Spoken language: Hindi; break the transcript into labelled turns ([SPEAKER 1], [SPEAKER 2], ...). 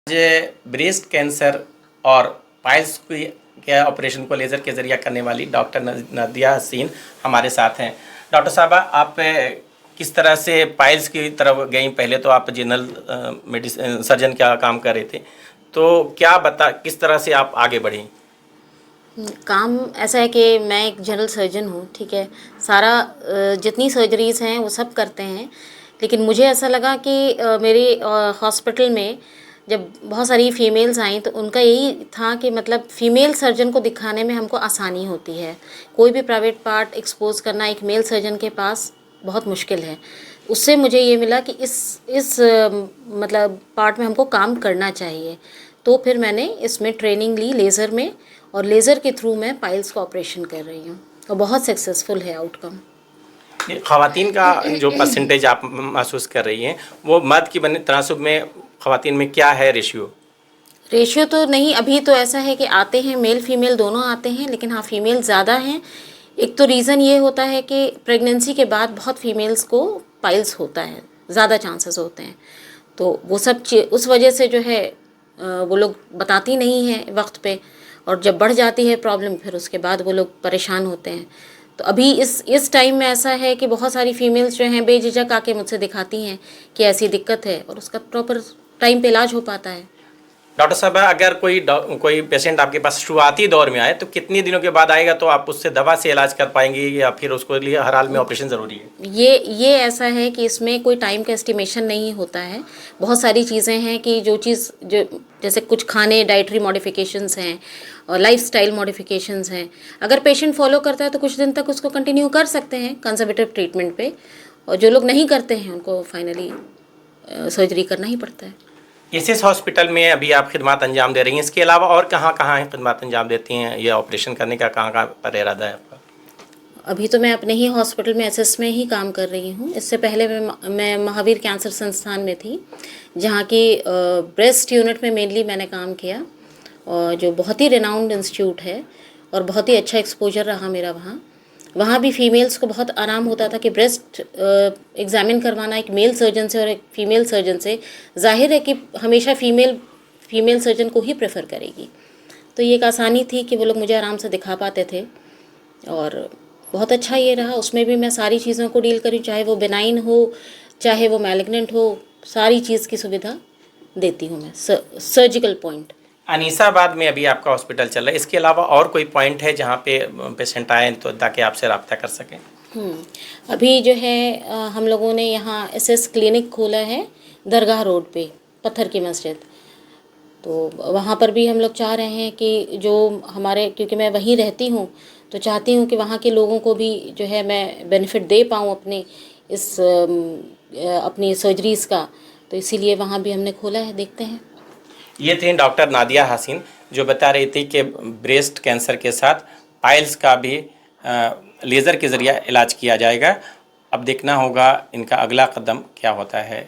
[SPEAKER 1] आज ब्रेस्ट कैंसर और पाइल्स के ऑपरेशन को लेज़र के ज़रिए करने वाली डॉक्टर नादिया हसीन हमारे साथ हैं। डॉक्टर साहबा, आप किस तरह से पाइल्स की तरफ गई? पहले तो आप जनरल मेडिसिन सर्जन का काम कर रहे थे, तो किस तरह से आप आगे बढ़ी?
[SPEAKER 2] काम ऐसा है कि मैं एक जनरल सर्जन हूँ, ठीक है। सारा जितनी सर्जरीज़ हैं वो सब करते हैं, लेकिन मुझे ऐसा लगा कि मेरे हॉस्पिटल में जब बहुत सारी फ़ीमेल्स आईं तो उनका यही था कि मतलब फ़ीमेल सर्जन को दिखाने में हमको आसानी होती है। कोई भी प्राइवेट पार्ट एक्सपोज़ करना एक मेल सर्जन के पास बहुत मुश्किल है। उससे मुझे ये मिला कि मतलब पार्ट में हमको काम करना चाहिए। तो फिर मैंने इसमें ट्रेनिंग ली लेज़र में, और लेज़र के थ्रू मैं पाइल्स का ऑपरेशन कर रही हूँ और बहुत सक्सेसफुल है आउटकम।
[SPEAKER 1] ख़वातीन का जो परसेंटेज आप महसूस कर रही हैं, वो मर्द की बने तनासुब में ख़वातीन में क्या है रेशियो?
[SPEAKER 2] रेशियो तो नहीं, अभी तो ऐसा है कि आते हैं मेल फीमेल दोनों आते हैं, लेकिन हाँ फीमेल ज़्यादा हैं। एक तो रीज़न ये होता है कि प्रेगनेंसी के बाद बहुत फीमेल्स को पाइल्स होता है, ज़्यादा चांसेस होते हैं। तो वो सब उस वजह से जो है वो लोग बताती नहीं हैं वक्त पे, और जब बढ़ जाती है प्रॉब्लम फिर उसके बाद वो लोग परेशान होते हैं। तो अभी इस टाइम में ऐसा है कि बहुत सारी फीमेल्स जो हैं बेझिझक आके मुझसे दिखाती हैं कि ऐसी दिक्कत है, और उसका प्रॉपर टाइम पे इलाज हो पाता है।
[SPEAKER 1] डॉक्टर साहब, अगर कोई पेशेंट आपके पास शुरुआती दौर में आए तो कितनी दिनों के बाद आएगा, तो आप उससे दवा से इलाज कर पाएंगी या फिर उसको लिए हर हाल में ऑपरेशन ज़रूरी है?
[SPEAKER 2] ये ऐसा है कि इसमें कोई टाइम का एस्टिमेशन नहीं होता है। बहुत सारी चीज़ें हैं कि जो जैसे कुछ खाने डाइटरी मॉडिफिकेशंस हैं और लाइफस्टाइल मॉडिफिकेशंस हैं। अगर पेशेंट फॉलो करता है तो कुछ दिन तक उसको कंटिन्यू कर सकते हैं कंजर्वेटिव ट्रीटमेंट पे, और जो लोग नहीं करते हैं उनको फाइनली सर्जरी करना ही पड़ता है।
[SPEAKER 1] इस हॉस्पिटल में अभी आप खिदमत अंजाम दे रही हैं, इसके अलावा और कहाँ खिदमत अंजाम देती हैं? या ऑपरेशन करने का कहाँ पर इरादा है आपका?
[SPEAKER 2] अभी तो मैं अपने ही हॉस्पिटल में एसएस में ही काम कर रही हूँ। इससे पहले मैं महावीर कैंसर संस्थान में थी, जहाँ की ब्रेस्ट यूनिट में मेनली मैंने काम किया, और जो बहुत ही रिनाउंड इंस्टीट्यूट है और बहुत ही अच्छा एक्सपोजर रहा मेरा वहाँ। वहाँ भी फीमेल्स को बहुत आराम होता था कि ब्रेस्ट एग्ज़ामिन करवाना एक मेल सर्जन से और एक फ़ीमेल सर्जन से, जाहिर है कि हमेशा फ़ीमेल सर्जन को ही प्रेफर करेगी। तो ये एक आसानी थी कि वो लोग मुझे आराम से दिखा पाते थे, और बहुत अच्छा ये रहा। उसमें भी मैं सारी चीज़ों को डील करी, चाहे वो बेनाइन हो चाहे वो मैलिग्नेंट हो, सारी चीज़ की सुविधा देती हूँ मैं। सर्जिकल पॉइंट
[SPEAKER 1] अनीसाबाद में अभी आपका हॉस्पिटल चल रहा है, इसके अलावा और कोई पॉइंट है जहाँ पे पेशेंट आए तो ताकि आपसे रब्ता कर सकें?
[SPEAKER 2] अभी जो है हम लोगों ने यहाँ एसएस क्लिनिक खोला है दरगाह रोड पे, पत्थर की मस्जिद। तो वहाँ पर भी हम लोग चाह रहे हैं कि जो हमारे, क्योंकि मैं वहीं रहती हूँ, तो चाहती हूँ कि वहाँ के लोगों को भी जो है मैं बेनिफिट दे पाऊँ अपनी सर्जरीज़ का। तो इसीलिए वहाँ भी हमने खोला है, देखते हैं।
[SPEAKER 1] ये थी डॉक्टर नादिया हसीन, जो बता रही थी कि ब्रेस्ट कैंसर के साथ पाइल्स का भी लेज़र के ज़रिए इलाज किया जाएगा। अब देखना होगा इनका अगला कदम क्या होता है।